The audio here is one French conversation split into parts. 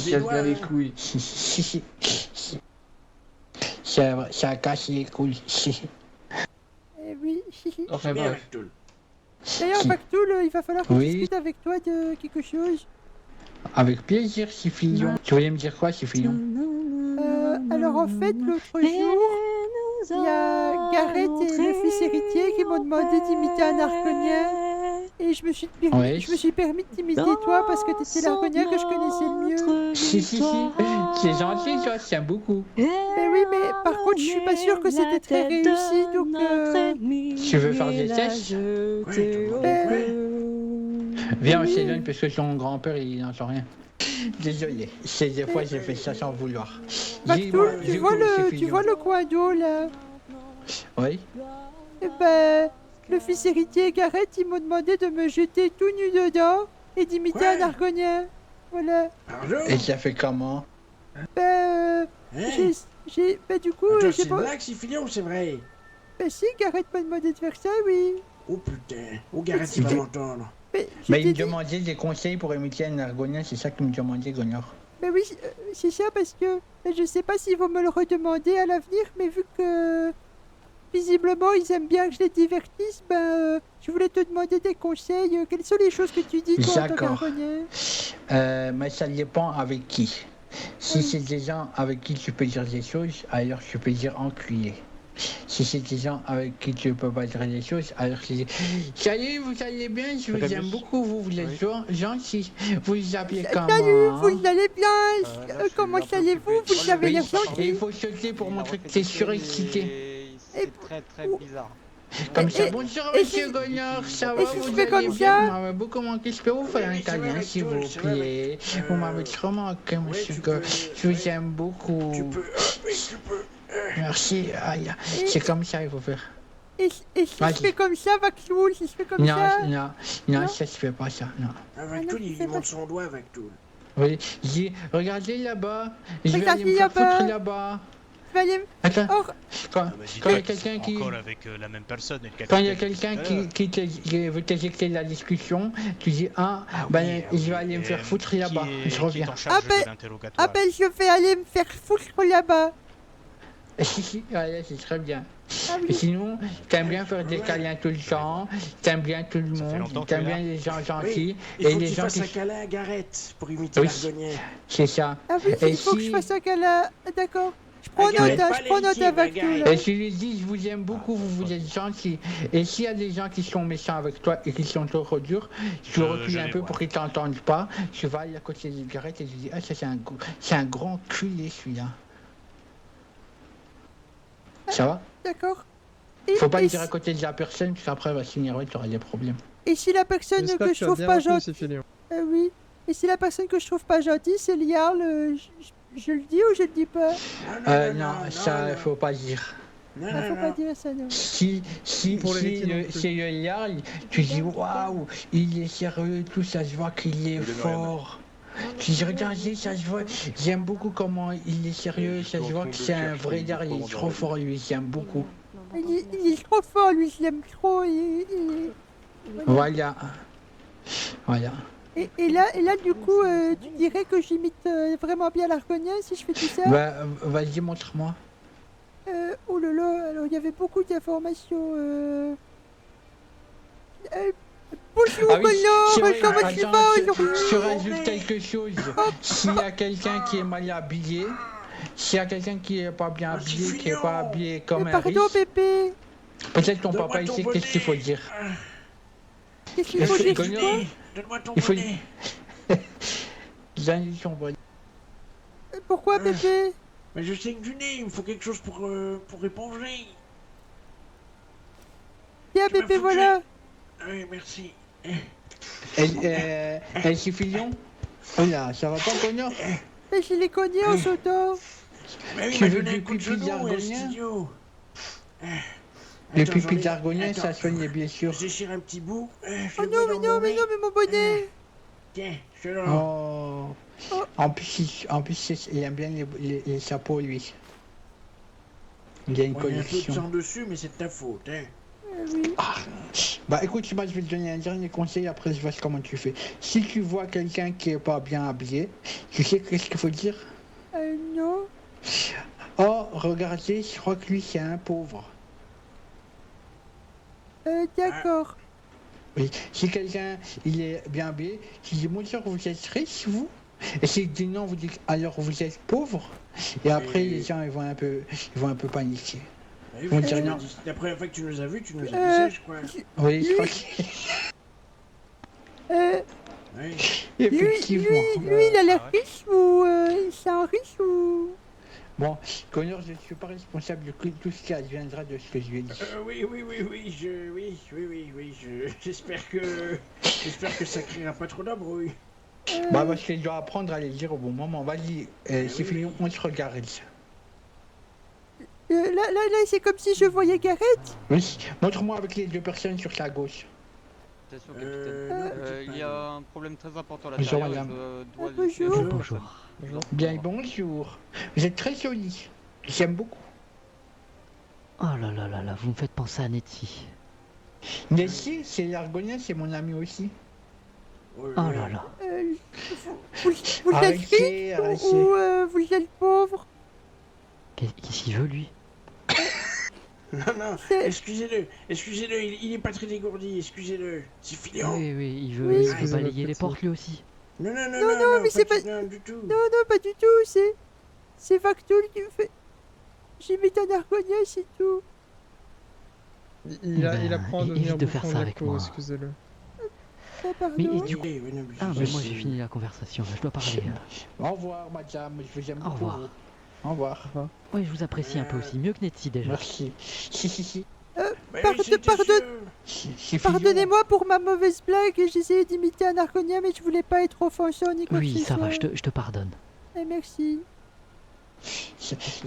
des casse doigts. bien les Hein. couilles. Ça casse les couilles. Oui. Enfin Bien, bref. Vactoul. D'ailleurs, Bactoul, il va falloir qu'on Oui. discute avec toi de quelque chose. Avec plaisir, Sifilion. Tu voulais me dire quoi, Sifilion? Alors en fait, l'autre jour, il y a Gareth et le fils héritier qui m'ont demandé d'imiter un argonien. Et je me suis permis de t'imiter toi parce que t'étais l'argonien que je connaissais le mieux. Si. C'est gentil, toi, j'aime beaucoup. Ben oui, mais par contre, je suis pas sûre que c'était très réussi, donc Tu veux faire des tests? Viens, on s'éloigne parce que ton grand-père, il n'entend rien. Désolé, des fois j'ai fait ça sans vouloir. Bactoul, tu vois Sifilion. le coin d'eau là? Oui. Eh ben, le fils héritier et Gareth, ils m'ont demandé de me jeter tout nu dedans et d'imiter un argonien. Voilà. Pardon? Et ça fait comment? Ben, Hein? du coup, Attends, j'ai c'est une pas... blague, Sifilion, c'est vrai? Ben si, Gareth m'a demandé de faire ça, oui. Oh putain. Oh, Gareth, il va m'entendre. Mais je Mais t'ai il me dit... demandait des conseils pour imiter un argonien, c'est ça qu'il me demandait, Gonor. Ben oui, c'est ça parce que je sais pas s'ils vont me le redemander à l'avenir, mais vu que visiblement ils aiment bien que je les divertisse, je voulais te demander des conseils. Quelles sont les choses que tu dis toi en tant D'accord. qu'argonien? Mais ça dépend avec qui. Si c'est des gens avec qui tu peux dire des choses, alors tu peux dire enculé. Si c'est des gens avec qui tu peux pas dire des choses, alors tu dis salut, vous allez bien, je vous aime beaucoup, vous êtes gentils. Vous vous appelez comment? Salut, vous allez bien? Comment allez-vous? Vous avez l'air Et gentil. il faut sauter pour montrer que t'es surexcité. C'est très bizarre. Comme ça, Et- bonjour et monsieur si- Gonor, ça et va, si je vous fais allez comme bien? ça? Vous m'avez beaucoup manqué, je peux vous faire un Oui, c'est câlin vrai, s'il Vactoul, vous c'est vrai, plaît. Vous m'avez trop manqué, monsieur tu Gonor. peux, Je vous oui. aime beaucoup. Tu peux. Oui, tu peux. Merci, aïe. C'est comme ça il faut faire. Et si Vas-y. je fais comme ça, Vactoul, si je fais comme Non, ça? non, ça se fait pas ça, non. Ah, Vactoul, non, il c'est monte son doigt, Vactoul. Oui, dis, regardez là-bas, je vais Regardez aller me faire là-bas. foutre là-bas. Je vais aller... Attends, Oh, quand il y a quelqu'un qui... Encore avec la même personne. et le Quand il y a capitaine quelqu'un tout à l'heure. qui veut t'éjecter de la discussion, tu dis Oui, je vais aller me faire foutre là-bas, je Qui est reviens. en charge Ah, de l'interrogatoire. ah ben je vais aller me faire foutre là-bas. Ouais, c'est très bien. Ah Et oui. sinon, t'aimes bien faire des câlins tout le temps, t'aimes bien tout le Ça fait monde, longtemps que t'aimes tu es bien là. les gens Oui, gentils, il et faut les qu'il gens fasse qui... un câlin à Gareth pour imiter Oui. l'argonien. C'est ça. Ah oui, Et il faut que si- je fasse un câlin. D'accord. Je prends Gareth, note, hein, pas je prends note l'héritier, avec mais tout Gareth. là. Et tu lui dis, je vous aime beaucoup, vous êtes gentils. Et s'il y a des gens qui sont méchants avec toi et qui sont trop durs, tu recules je un les peu vois. pour qu'ils t'entendent pas. Tu vas aller à côté des cigarettes et tu dis, ça c'est un grand culé celui-là. Ça va? D'accord. Faut pas et, le dire à côté de la personne, parce qu'après elle va s'énerver, tu auras des problèmes. et si la personne J'espère que tu je as trouve bien pas retenu, gentille... Sifilion. oui. Et si la personne que je trouve pas gentille, c'est Liarl, je le dis ou je le dis pas? Non, ça faut pas dire. Non, Non, non, faut pas non. dire ça, non. Si Pour l'héritier non plus. c'est le Yarl, tu dis waouh, il est sérieux, tout ça se voit qu'il est fort. Tu dis regardez, ça se voit, j'aime beaucoup comment il est sérieux, ça se voit que c'est un vrai Yarl, il est trop fort lui, j'aime beaucoup. Il est trop fort, lui, je l'aime trop. Voilà. Voilà. Et là, du coup, tu dirais que j'imite vraiment bien l'argonien si je fais tout ça? Bah, vas-y, montre-moi. Oh là là, alors il y avait beaucoup d'informations. Bonjour, Ah oui, c'est vrai, comment tu attends, vas je aujourd'hui? rajoute quelque chose. S'il y a quelqu'un qui est mal habillé, s'il y a quelqu'un qui est pas bien habillé, qui est pas habillé comme un Pardon, riche, Pépé, peut-être ton Donne-moi papa ton ici, bonnet. qu'est-ce qu'il faut dire? qu'est-ce qu'il faut Est-ce dire? que- Donne-moi Donne-moi ton Il faut- bonnet. Janine, son bonnet. Pourquoi, Pépé? Mais je saigne du nez, il me faut quelque chose pour éponger. Tiens, Tu m'as Pépé, foutu. voilà. Ah oui, merci. Elle Sifilion? Oh là, ça va pas, Connor? Mais je l'ai cogné en sautant. Mais oui, Tu il m'a veux donné du un coup de pipi genou, d'argonien studio. Le Attends, pipi j'en ai- d'argonien, attends, ça soigne les blessures. Je déchire un petit bout. Oh non, mais non, mais mon bonnet. Tiens, je l'ai. Oh. En plus, il aime bien les chapeaux, lui. Il y a une Il y a un peu de collection. sang dessus, mais c'est de ta faute, hein. Oui. Ah. Bah écoute, moi je vais te donner un dernier conseil, après je vois comment tu fais. Si tu vois quelqu'un qui est pas bien habillé, tu sais qu'est-ce qu'il faut dire? Non. Oh, regardez, je crois que lui c'est un pauvre. D'accord. Oui, si quelqu'un il est bien habillé, tu dis bonjour, vous êtes riche vous? Et s'il dit non, vous dites alors vous êtes pauvre. Et après les gens ils vont un peu paniquer. Oui, On dirait non. la première fois que tu nous as vus, tu nous as dit ça, je crois. Oui, je crois Lui, que Oui. effectivement. lui, il a l'air Ah ouais. riche ou c'est un riche ou... Bon, Connor, je ne suis pas responsable de tout ce qui adviendra de ce que je lui ai dit. Oui, j'espère que ça créera pas trop d'embrouille. Bah parce qu'il doit apprendre à les dire au bon moment. Vas-y, c'est oui, fini, oui. on se regarde. Là, c'est comme si je voyais Gareth. Oui, montre-moi avec les deux personnes sur ta gauche. Attention, capitaine. Non, peut-être Il pas, y a non. un problème très important à Bonjour, l'intérieur. madame. Je dois Bonjour. laisser- Bonjour. Bien, bonjour. Vous êtes très jolie. J'aime beaucoup. Oh là là là là, vous me faites penser à Nettie. Nessie, c'est l'Argonien, c'est mon ami aussi. Oui, Oh oui. là là. Vous êtes Arrêtez, riche arrêtez. ou vous êtes pauvre? Qu'est-ce qu'il veut lui? Non, C'est- excusez-le, il est pas très dégourdi, excusez-le. C'est filiant. Oui, oui, il veut, Oui. il veut balayer les portes lui aussi. Non, mais c'est pas- non, du tout. Non, pas du tout, c'est Factul qui me fait... J'imite un Argonien, c'est tout. Il apprend à évite devenir de faire bouffon ça de avec l'écho, moi. excusez-le. Pardon. Mais et Oui, du coup... oui, non, Ah, je mais sais. moi j'ai fini la conversation, là, je dois parler. Au revoir, madame, je vous aime Au beaucoup. revoir. Au revoir. Oui, je vous apprécie un peu aussi, mieux que Nettie déjà. Merci. Si. Bah oui, Pardon- c'était pardon- sûr. C'est Pardonnez-moi pour ma mauvaise blague, j'essayais d'imiter un Argonien, mais je voulais pas être offensant ni quoi que Oui, ce ça va, soit. je te pardonne. Merci.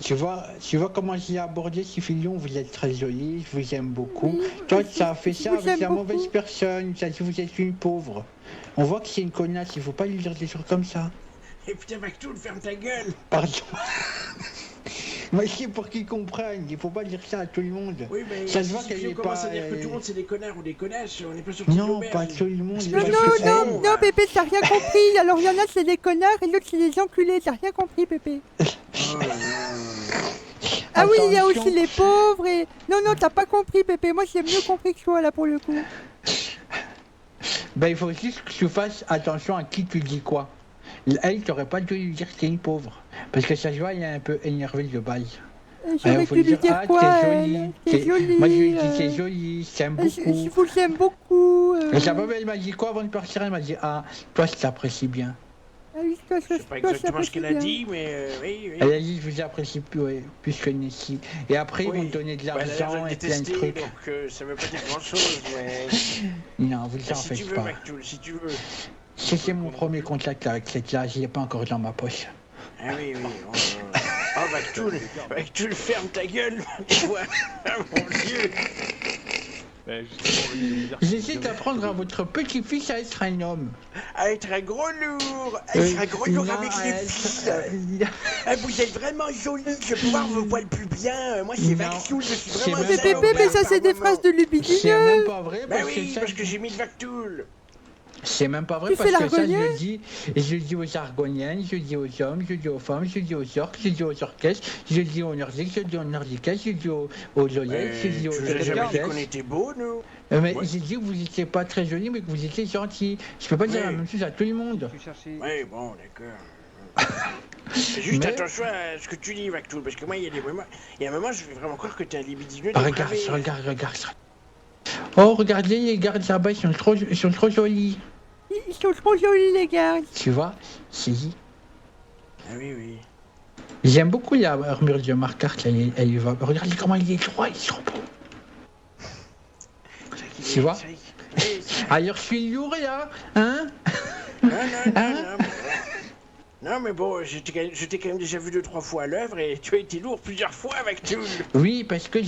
Tu vois comment j'ai abordé ce filion, vous êtes très jolie, je vous aime beaucoup. Oui, Toi, je- tu as fait je ça vous avec aime la beaucoup. mauvaise personne, tu as dit vous êtes une pauvre. On voit que c'est une connasse, il faut pas lui dire des choses comme ça. Et putain, Mactoul, ferme ta gueule. Pardon. Mais c'est pour qu'ils comprennent, il faut pas dire ça à tout le monde. Oui, mais Ça se si voit qu'elle Filion est commence pas, à dire que tout le monde c'est des connards ou des connasses, on n'est pas sur petite Non, auberge. pas tout le monde. Non, pas non, tout le non, monde. Non, Pépé, t'as rien compris. Alors, il y en a, c'est des connards, et l'autre, c'est des enculés. T'as rien compris, Pépé. Oh là là. Ah oui, il y a Attention. aussi les pauvres et... Non, t'as pas compris, Pépé. Moi, j'ai mieux compris que toi, là, pour le coup. Ben, il faut juste que tu fasses attention à qui tu dis quoi. Elle, t'aurais pas dû lui dire que t'es une pauvre. Parce que ça se voit, elle est un peu énervée de base. J'aurais Alors, faut pu lui dire, dire ah, quoi, t'es elle jolie. T'es jolie. Moi, je lui ai dit, t'es jolie, je t'aime Je beaucoup. vous aime beaucoup. Et sa femme, elle m'a dit quoi avant de partir? Elle m'a dit, ah, toi, je t'apprécie bien. Ah oui, toi, Je sais pas exactement ce qu'elle a bien. dit, mais oui. Elle a dit, je vous apprécie plus, ouais, plus que Nessie. Et après, ils vont Oui. te donner de Bah, elle a l'air l'argent de le et plein de détester, trucs. donc ça veut pas dire grand chose, mais... Non, vous en si tu faites veux, pas. Mactoul, si tu veux. C'était mon premier contact avec cette là, je l'ai pas encore dans ma poche. Ah oui. Oh, Mactoul, ferme ta gueule. Ah, mon Dieu. J'essaie d'apprendre à votre petit-fils à être un homme. À être un gros lourd. À être un gros lourd Non, avec à les être- filles. Ah, vous êtes vraiment jolie, je vais pouvoir vous voir le plus bien. Moi, c'est Non. Mactoul, je suis C'est vraiment... même Mais pas Pépé, vrai. mais ça, c'est des phrases de C'est lubidineux. même pas vrai Bah parce que oui, ça, parce que j'ai mis le Mactoul. c'est même pas vrai Tu parce fais que ça l'argonien je le dis aux argoniennes, je le dis aux hommes, je le dis aux femmes, je le dis aux orques, je le dis aux orchestres, je le dis aux nordiques, je le dis aux nordiques, je le dis aux oleiques, je le dis aux Tu nous as jamais dit qu'on orchestres. était beaux, nous. Mais Ouais. j'ai dit que vous étiez pas très jolis mais que vous étiez gentils. Je peux pas dire Ouais. la même chose à tout le monde. Tu cherchais. Oui, bon, d'accord. Juste Mais- attention à ce que tu dis, Mactoul, parce que moi, il y a des moments... Il y a un moment, je vais vraiment croire que t'es un libidineux Regarde, dépravé. regarde. Oh, regardez les gardes là-bas, ils sont trop jolis. Ils sont trop jolis, les gars. Tu vois, si. Ah oui. J'aime beaucoup la armure de Markart, elle va. Regardez comment il est droit, il est trop beau. Tu vois Alors je suis lourd là, hein? Non, Hein non, mais bon, je t'ai quand même déjà vu 2-3 fois à l'œuvre et tu as été lourd plusieurs fois, Mactoul. Oui, parce que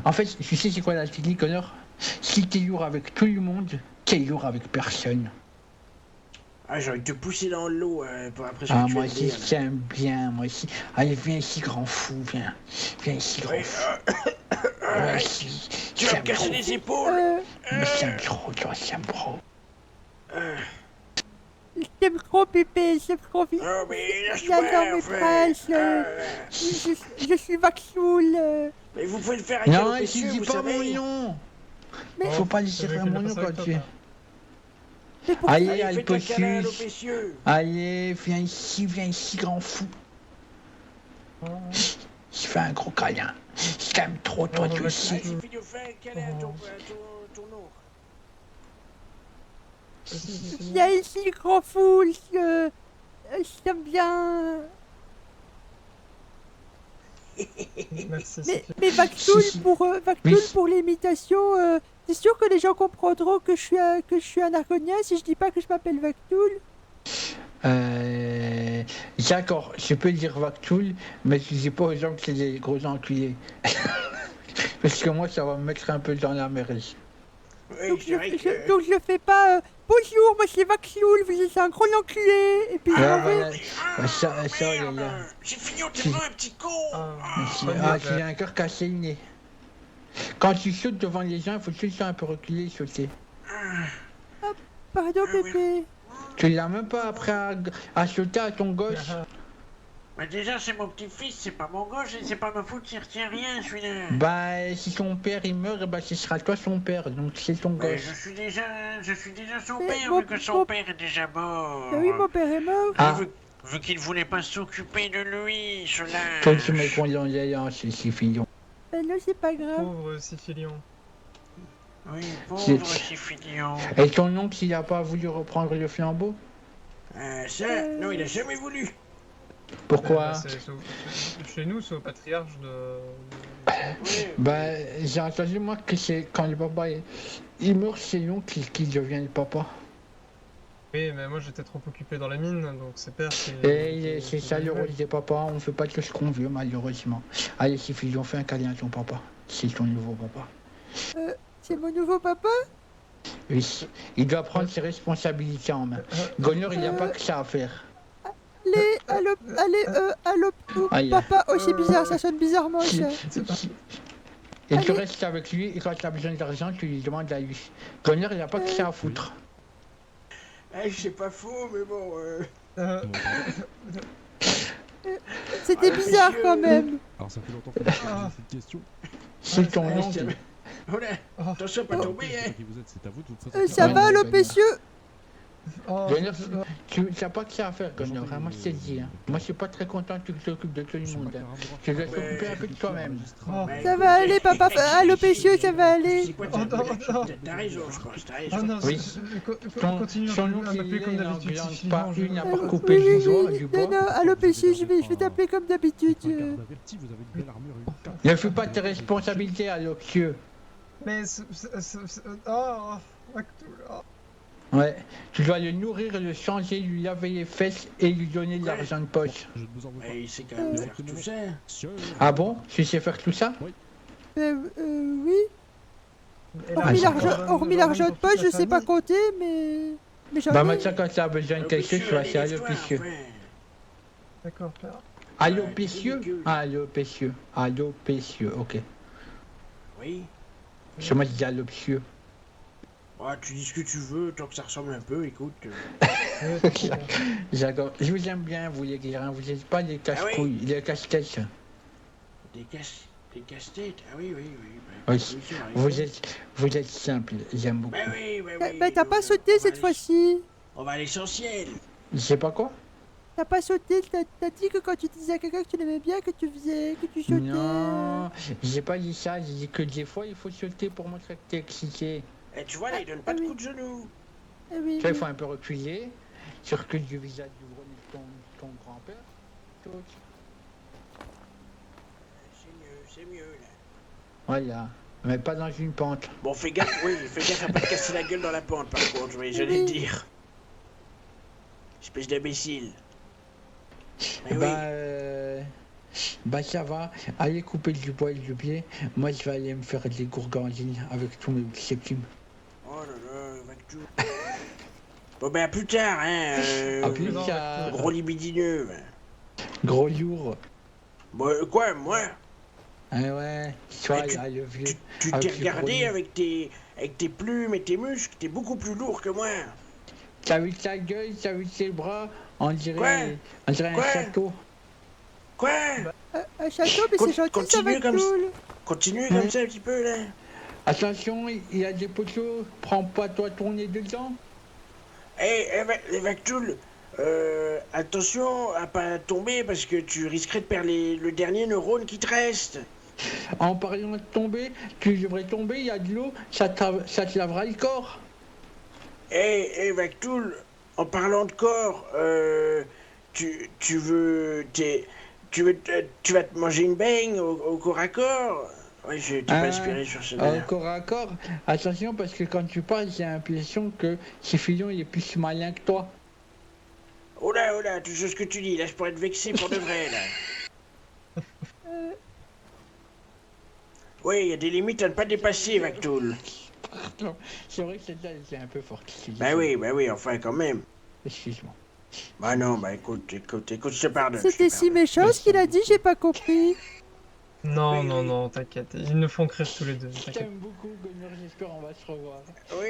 En fait, tu sais c'est quoi la technique, Connor? Si t'es lourd avec tout le monde, t'es lourd avec personne. Ah, j'ai envie de te pousser dans l'eau pour après ce Ah, que tu moi vas me aussi, dire. j'aime bien, moi aussi. Allez, viens ici, grand fou, viens. Viens ici, grand Oui, fou. Ouais, Tu vas me casser les épaules. Mais c'est trop, toi, c'est trop. J'aime trop Pépé, j'aime trop vite. Oh, mais J'adore lâche-moi, mes enfin. princes. Je suis Vaxoul. Mais vous pouvez le faire avec Non, Alopécieux, tu dis vous pas mon savez. nom. Mais- Faut pas Je dire veux mon que nom je fasse quand avec tu... toi. Mais pour Allez, Allez, faites un câlin à Alpocius. Alopécieux. Allez, viens ici, grand fou. Je fais un gros câlin. Je t'aime trop, toi, tu le sais. Allez, c'est fini, fais un câlin à ton oncle. viens ici, grand fou. J'aime bien. Merci. Mais Vaxoul Si. Vaxoul Oui. pour l'imitation, c'est sûr que les gens comprendront que je suis un argonien si je dis pas que je m'appelle Vaxoul. D'accord, je peux dire Vactoul, mais je dis pas aux gens que c'est des gros enculés. Parce que moi, ça va me mettre un peu dans la merde. Oui, Donc c'est vrai que... donc je le fais pas. Bonjour, moi c'est Vaxoul, vous êtes un gros enculé. Et puis je Ah, vais. voilà. Ça, Merde, là. j'ai fini en terrain, un petit con. Tu as un cœur cassé le nez. Quand tu sautes devant les gens, il faut tout le temps un peu reculer, sauter. Pardon, Pépé. Tu l'as même pas appris à sauter à ton gosse. Mais déjà, c'est mon petit-fils, c'est pas mon gauche et c'est pas ma faute s'il retient rien, celui-là. Bah, si son père il meurt, bah, ce sera toi son père, donc c'est ton Mais gosse. je suis déjà son Mais père, mon- vu que son mon- père est déjà mort. Ah oui, mon père est mort. Ah. Vu qu'il voulait pas s'occuper de lui, cela. Toutes mes condoléances, c'est fillon. Ben non, c'est pas grave. Pauvre Sicilion. Oui, C'est- pauvre Sifilion. Et ton oncle, il a pas voulu reprendre le flambeau? Non, il a jamais voulu. Pourquoi? Chez nous, c'est au patriarche de. Oui. Bah, j'ai entendu moi que c'est quand le papa il meurt, c'est l'oncle qui devient le papa. Oui, mais moi j'étais trop occupé dans la mine, donc c'est père qui. Et c'est ça le rôle des papas, on fait pas tout ce qu'on veut malheureusement. Allez, c'est fillon, fais un câlin à ton papa. C'est ton nouveau papa. C'est mon nouveau papa. Oui, il doit prendre ses responsabilités en main. Gonor, il n'y a pas que ça à faire. Allô, Aïe. papa. Oh, c'est bizarre, ça sonne bizarrement ça. Et tu Allez. restes avec lui, et quand tu as besoin d'argent, tu lui demandes à lui. Gonor, il n'y a pas que ça à foutre. C'est pas faux, mais bon. C'était bizarre monsieur. quand même. Alors ça fait longtemps qu'on a posé cette question. C'est ton oncle. Oh là, attention à pas tomber, hein. Qui vous êtes, c'est à vous de vous présenter. Ça Ouais, va, non, Lopécieux? Gonor, tu n'as pas que ça à faire, Gonor. Vraiment, je te le dis. Hein. Moi, je suis pas très content que tu t'occupes de tout le monde. Hein. Tu dois t'occuper un peu de toi-même. Ça va aller, papa. Lopécieux, ça va aller. C'est quoi, t'as raison, je pense, t'as Oh raison. non, Oui. continue Son à oncle, m'appeler comme il d'habitude. n'en Sicilion, pas je- une à Oui, part couper oui, du doigt, oui. du Non, bois. non, Lopécieux, je vais t'appeler comme d'habitude. Vous êtes un garde averti, vous avez une belle armure et une carte. Ne fais pas tes responsabilités à l'optieux. Mais oh, Actul, oh. Ouais, tu dois le nourrir, le changer, lui laver les fesses et lui donner de l'argent de poche. Je ne vous en veux pas. Mais il sait quand même faire tout ça. Sûr. Ah bon? Tu sais faire tout ça? Oui. Et Hormis Hormis l'argent de pour poche, toute la je sais pas famille. compter, mais j'en Bah ai. maintenant quand tu as besoin de quelque chose, tu vas chez Allopicieux. D'accord, père. Allopicieux? Allopicieux. Allopicieux, ok. Oui. Je moi je dis Allopicieux. Tu dis ce que tu veux, tant que ça ressemble un peu, écoute. J'adore. Je vous aime bien, vous les guérins. Vous n'êtes pas les casse-couilles, les casse-têtes. Des casse-têtes. Ah oui, oui, oui. Oui. c'est vrai. Vous êtes simple, j'aime beaucoup. Oui. Bah, t'as pas sauté cette fois-ci. On va à l'essentiel. Je sais pas quoi? T'as pas sauté, t'as dit que quand tu disais à quelqu'un que tu l'aimais bien, que tu sautais. Non, j'ai pas dit ça, j'ai dit que des fois il faut sauter pour montrer que t'es excité. Et tu vois là, il donne pas de coup de genou. Ah oui, Tu vois, il oui. faut un peu reculer, sur que du visage du gros nez de ton grand-père. Saute. C'est mieux là. Voilà, mais pas dans une pente. Bon, fais gaffe à pas te casser la gueule dans la pente par contre, j'allais le dire. Espèce d'imbécile. Mais oui. Bah ça va, allez couper du bois et du pied. Moi je vais aller me faire des gourgandines avec tous mes septimes. Oh là là, va que tout. Bon ben à plus tard, hein. À plus tard. Gros libidineux. Gros lourd. Bon, quoi, moi? Ah ouais, tu vois, Ouais, il y a le vieux. Tu avec t'es le regardé premier. avec tes plumes et tes muscles, t'es beaucoup plus lourd que moi. T'as vu sa gueule, t'as vu ses bras, on Quoi dirait un Quoi château. Quoi Un château, mais c'est gentil, ça va Continue comme ça. cool. Continue comme ça un petit peu, là. Attention, il y a des poteaux, prends pas toi ton nez dedans. Les Vactoul, attention à pas tomber parce que tu risquerais de perdre le dernier neurone qui te reste. En parlant de tomber, tu devrais tomber, il y a de l'eau, ça te lavera le corps. Vactoul, en parlant de corps, tu vas te manger une baigne au corps à corps. Ouais, je t'ai pas inspiré sur ce dernier. Corps à corps, attention parce que quand tu parles, j'ai l'impression que ce filon il est plus malin que toi. Oh là, tu sais ce que tu dis, là je pourrais te vexer pour de vrai, là. Oui, il y a des limites à ne pas dépasser, Vactoul. Non, c'est vrai que celle-là c'est un peu fort. Bah oui, enfin quand même. Excuse-moi. Bah non, bah écoute, je te pardonne. C'était si méchant ce qu'il a dit, j'ai pas compris. Non, non, non, t'inquiète. Ils nous font rire tous les deux. Je T'inquiète. t'aime beaucoup, Gunnar, j'espère on va se revoir. Oui,